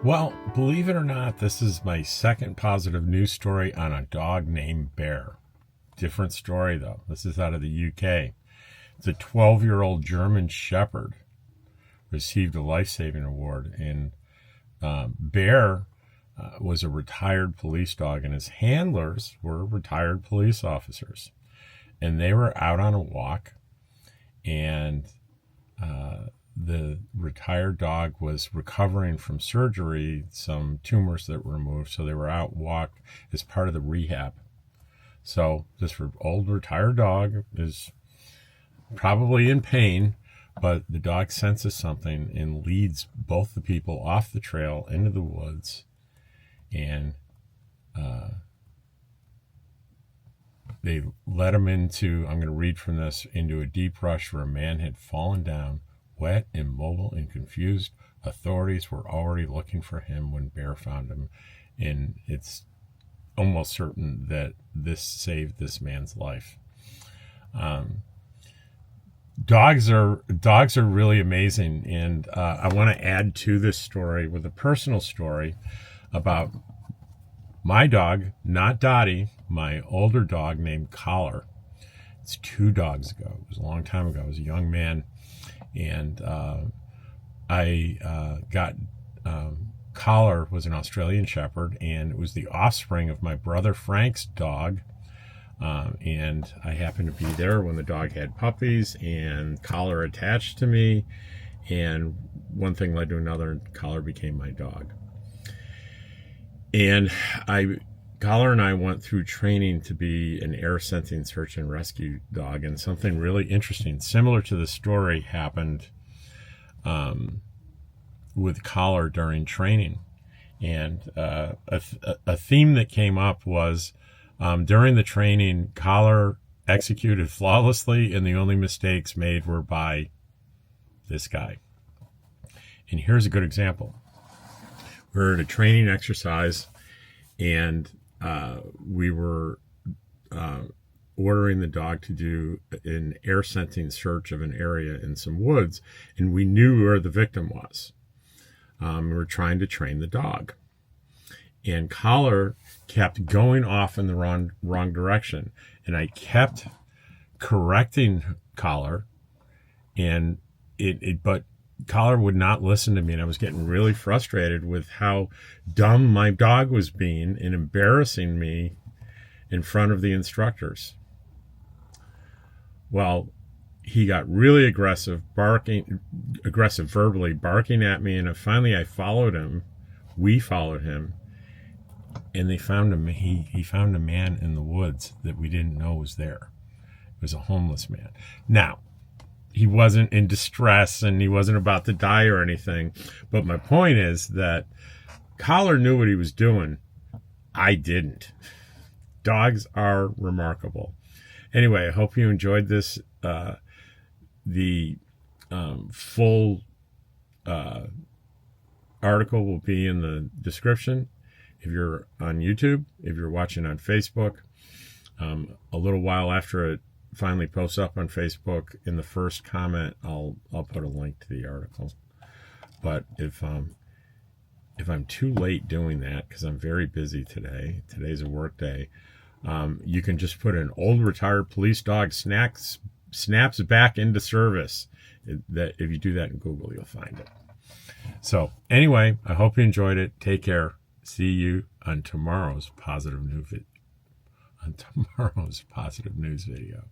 Well, believe it or not, this is my second positive news story on a dog named Bear. Different story, though. This is out of the UK. It's a 12-year-old German Shepherd received a life-saving award. And Bear was a retired police dog, and his handlers were retired police officers. And they were out on a walk, and the retired dog was recovering from surgery, some tumors that were removed, so they were out walk as part of the rehab. So this old retired dog is probably in pain, but the dog senses something and leads both the people off the trail into the woods, and they led him into, I'm going to read from this, into a deep rush where a man had fallen down, wet, immobile, and confused. Authorities were already looking for him when Bear found him, and it's almost certain that this saved this man's life. Dogs are really amazing, and I want to add to this story with a personal story about my dog, not Dottie, my older dog named Collar. It's 2 dogs ago. It was a long time ago. I was a young man, and I got Collar was an Australian Shepherd, and it was the offspring of my brother Frank's dog. And I happened to be there when the dog had puppies, and Collar attached to me, and one thing led to another, and Collar became my dog. And Collar and I went through training to be an air sensing search and rescue dog, and something really interesting, similar to the story, happened with Collar during training. And a theme that came up was during the training, Collar executed flawlessly, and the only mistakes made were by this guy. And here's a good example. We're at a training exercise, and we were ordering the dog to do an air sensing search of an area in some woods, and we knew where the victim was. We were trying to train the dog, and Collar kept going off in the wrong direction, and I kept correcting Collar, and but Collar would not listen to me, and I was getting really frustrated with how dumb my dog was being and embarrassing me in front of the instructors. Well, he got really aggressive verbally, barking at me, and finally I followed him. We followed him, and they found him. He found a man in the woods that we didn't know was there. It was a homeless man. Now, he wasn't in distress, and he wasn't about to die or anything. But my point is that Collar knew what he was doing. I didn't. Dogs are remarkable. Anyway, I hope you enjoyed this. The full article will be in the description if you're on YouTube, if you're watching on Facebook. A little while after it finally posts up on Facebook, in the first comment I'll put a link to the article. But if I'm too late doing that, because I'm very busy today's a work day, you can just put an old retired police dog snaps back into service. That if you do that in Google, you'll find it. So anyway, I hope you enjoyed it. Take care. See you on tomorrow's positive news video.